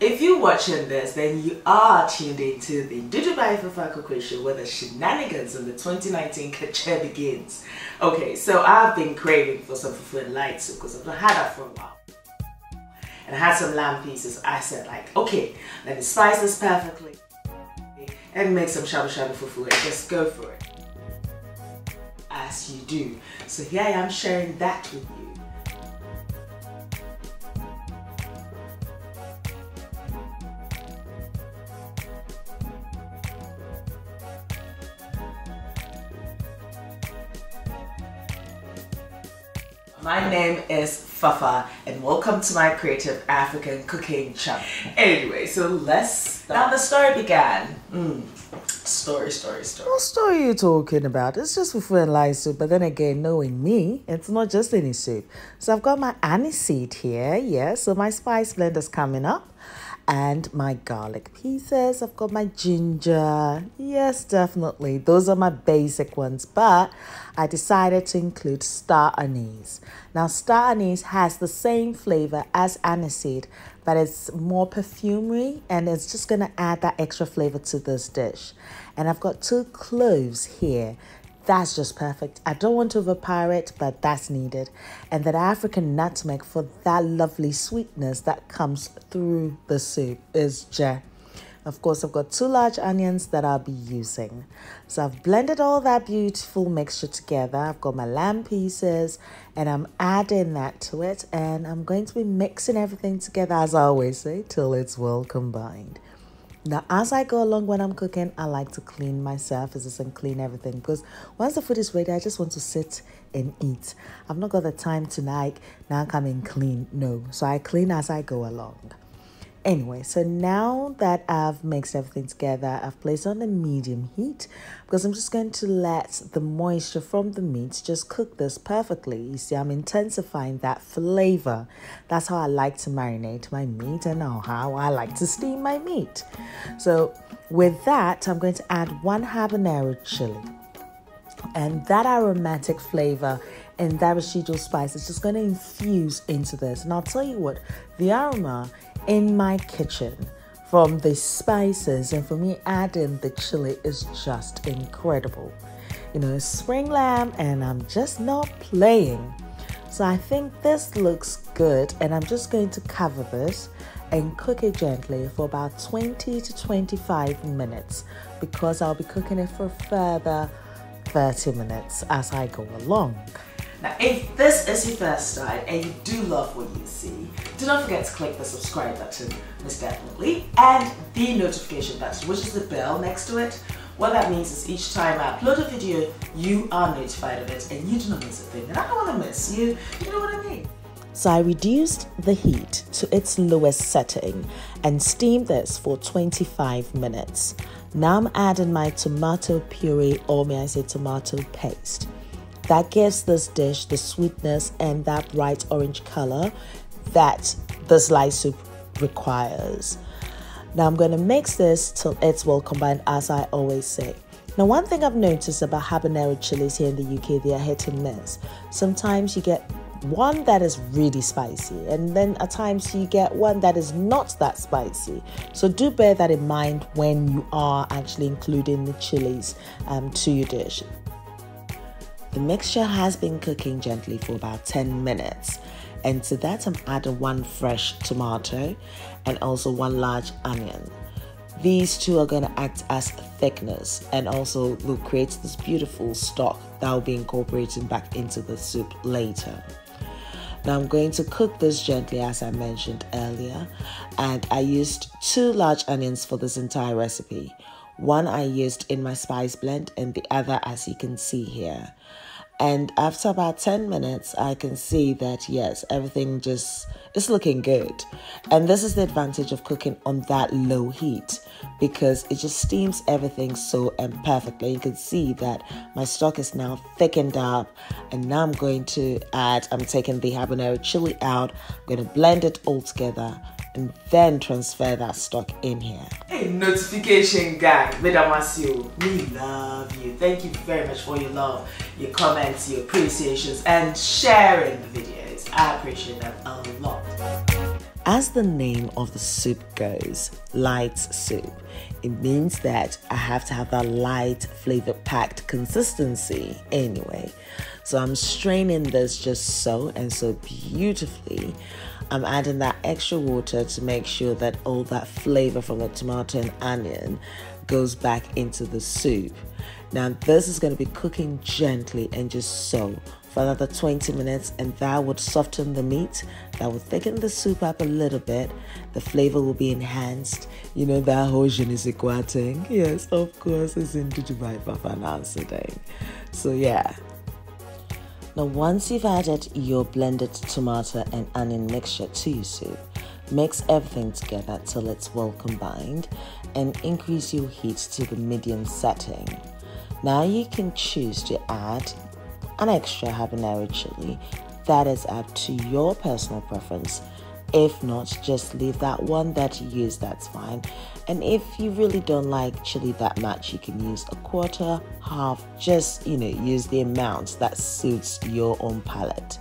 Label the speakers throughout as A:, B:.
A: if you're watching this, then you are tuned into the NDUDU by FAFA cookery show where the shenanigans in the 2019 kitchen begins. Okay, so I've been craving for some Fufu and light soup because I've not had that for a while. And I had some lamb pieces. I said like, okay, let me spice this perfectly and make some shabu shabu fufu and just go for it. As you do. So here I am sharing that with you. My name is Fafa and welcome to my creative African cooking channel. Anyway, so let's start. Now the story began. Story.
B: What story are you talking about? It's just Fufu and light soup, but then again, knowing me, it's not just any soup. So I've got my aniseed here, yeah, so my spice blend is coming up. And my garlic pieces. I've got my ginger. Yes, definitely. Those are my basic ones. But I decided to include star anise. Now, star anise has the same flavor as aniseed, but it's more perfumery and it's just going to add that extra flavor to this dish. And I've got 2 cloves here. That's just perfect. I don't want to overpower it, but that's needed. And that African nutmeg for that lovely sweetness that comes through the soup is jar. Of course, I've got 2 large onions that I'll be using. So I've blended all that beautiful mixture together. I've got my lamb pieces and I'm adding that to it. And I'm going to be mixing everything together, as I always say, till it's well combined. Now, as I go along when I'm cooking, I like to clean my surfaces and clean everything because once the food is ready, I just want to sit and eat. I've not got the time to like, now come and clean. No, so I clean as I go along. Anyway, so now that I've mixed everything together, I've placed on a medium heat because I'm just going to let the moisture from the meat just cook this perfectly. You see, I'm intensifying that flavor. That's how I like to marinate my meat and how I like to steam my meat. So with that, I'm going to add 1 habanero chili. And that aromatic flavor and that residual spice is just going to infuse into this. And I'll tell you what, the aroma in my kitchen from the spices and for me adding the chili is just incredible. You know, it's spring lamb and I'm just not playing. So I think this looks good and I'm just going to cover this and cook it gently for about 20 to 25 minutes because I'll be cooking it for a further 30 minutes as I go along.
A: Now, if this is your first time and you do love what you see, do not forget to click the subscribe button, most definitely, and the notification button, which is the bell next to it. What that means is each time I upload a video, you are notified of it and you do not miss a thing. And I don't want to miss you, you know what I mean?
B: So I reduced the heat to its lowest setting and steamed this for 25 minutes. Now I'm adding my tomato puree, or may I say tomato paste. That gives this dish the sweetness and that bright orange color that this light soup requires. Now I'm going to mix this till it's well combined, as I always say. Now, one thing I've noticed about habanero chilies here in the UK, they are hit and miss. Sometimes you get one that is really spicy and then at times you get one that is not that spicy. So do bear that in mind when you are actually including the chilies to your dish. The mixture has been cooking gently for about 10 minutes. And to that, I'm adding 1 fresh tomato and also 1 large onion. These 2 are going to act as thickness and also will create this beautiful stock that will be incorporated back into the soup later. Now I'm going to cook this gently as I mentioned earlier, and I used 2 large onions for this entire recipe. 1 I used in my spice blend and the other as you can see here. And after about 10 minutes, I can see that, yes, everything just is looking good. And this is the advantage of cooking on that low heat because it just steams everything so perfectly. You can see that my stock is now thickened up. And now I'm going to add, I'm taking the habanero chili out. I'm going to blend it all together and then transfer that stock in here.
A: Hey, notification gang, Madam Masio, we love you. Thank you very much for your love, your comments, your appreciations, and sharing the videos. I appreciate that a lot.
B: As the name of the soup goes, light soup, it means that I have to have that light flavor-packed consistency anyway. So I'm straining this just so and so beautifully. I'm adding that extra water to make sure that all that flavor from the tomato and onion goes back into the soup. Now this is going to be cooking gently and just so for another 20 minutes, and that would soften the meat, that would thicken the soup up a little bit, the flavor will be enhanced. You know that whole je ne sais quoi thing? Yes, of course, it's NDUDU by FAFA now today. So yeah. Now once you've added your blended tomato and onion mixture to your soup, mix everything together till it's well combined and increase your heat to the medium setting. Now you can choose to add an extra habanero chili, that is up to your personal preference. If not, just leave that one that you use, that's fine. And if you really don't like chili that much, you can use a quarter, half, just use the amount that suits your own palate.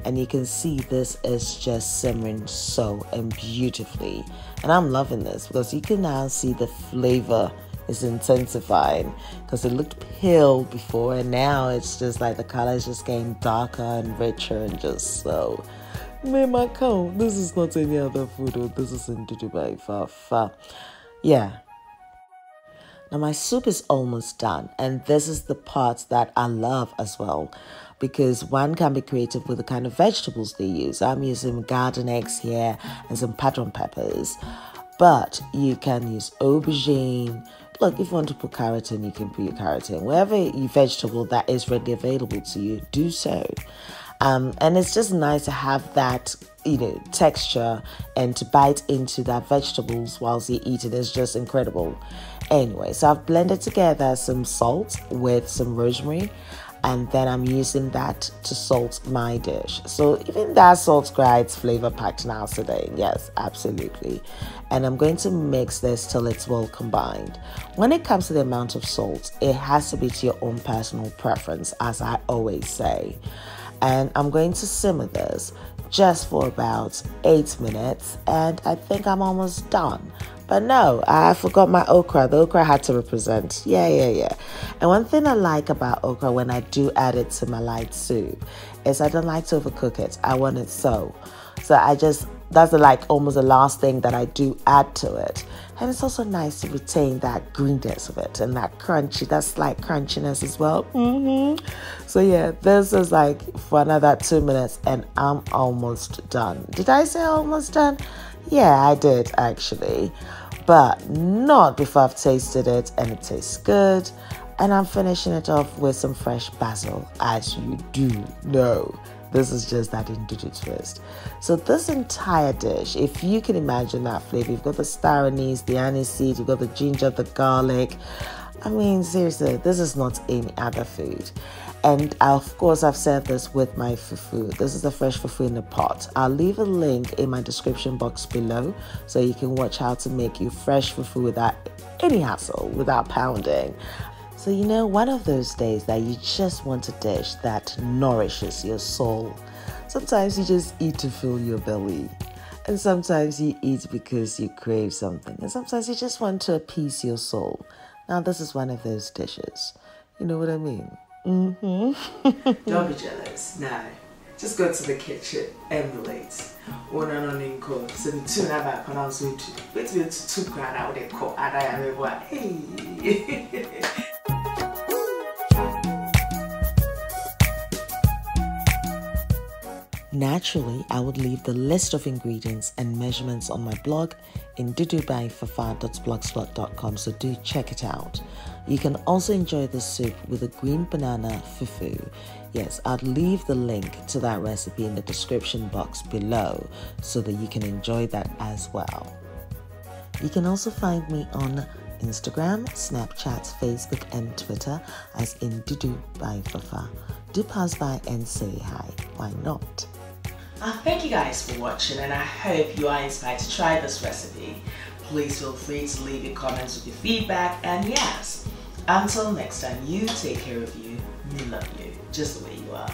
B: And you can see this is just simmering so and beautifully, and I'm loving this because you can now see the flavor is intensifying, because it looked pale before and now it's just like the color is just getting darker and richer and just so. My cow, this is not any other food, this is NDUDU by FAFA. Yeah. Now my soup is almost done, and this is the part that I love as well, because one can be creative with the kind of vegetables they use. I'm using garden eggs here and some padron peppers, but you can use aubergine. Look, if you want to put carrot in, you can put your carrot in. Wherever your vegetable that is readily available to you, do so. And it's just nice to have that, texture and to bite into that vegetables whilst you eat it is just incredible. Anyway, so I've blended together some salt with some rosemary, and then I'm using that to salt my dish. So even that salt grinds flavor packed now today. Yes, absolutely. And I'm going to mix this till it's well combined. When it comes to the amount of salt, it has to be to your own personal preference, as I always say. And I'm going to simmer this just for about 8 minutes, and I think I'm almost done. But no, I forgot my okra. The okra had to represent. Yeah. And one thing I like about okra when I do add it to my light soup is I don't like to overcook it. I want it so that's almost the last thing that I do add to it. And it's also nice to retain that greenness of it and that slight crunchiness as well. So yeah, this is like for another 2 minutes and I'm almost done. Did I say almost done? Yeah, I did actually, but not before I've tasted it and it tastes good. And I'm finishing it off with some fresh basil, as you do know. This is just that NDUDU twist. So this entire dish, if you can imagine that flavor, you've got the star anise, the anise, you've got the ginger, the garlic. I mean, seriously, this is not any other food. And of course, I've served this with my fufu. This is the fresh fufu in the pot. I'll leave a link in my description box below so you can watch how to make your fresh fufu without any hassle, without pounding. So one of those days that you just want a dish that nourishes your soul. Sometimes you just eat to fill your belly. And sometimes you eat because you crave something. And sometimes you just want to appease your soul. Now this is one of those dishes. You know what I mean?
A: Don't be jealous. Nah. Just go to the kitchen, emulate. One and on in call. So the two now back when I was with you. Wait till 2 grand out there call. And I am able. Hey.
B: Naturally, I would leave the list of ingredients and measurements on my blog ndudubyfafa.blogspot.com, so do check it out. You can also enjoy the soup with a green banana fufu. Yes, I'll leave the link to that recipe in the description box below so that you can enjoy that as well. You can also find me on Instagram, Snapchat, Facebook and Twitter as NDUDU by FAFA. Do pass by and say hi. Why not?
A: Thank you guys for watching, and I hope you are inspired to try this recipe. Please feel free to leave your comments with your feedback, and yes, until next time, you take care of you. We love you just the way you are.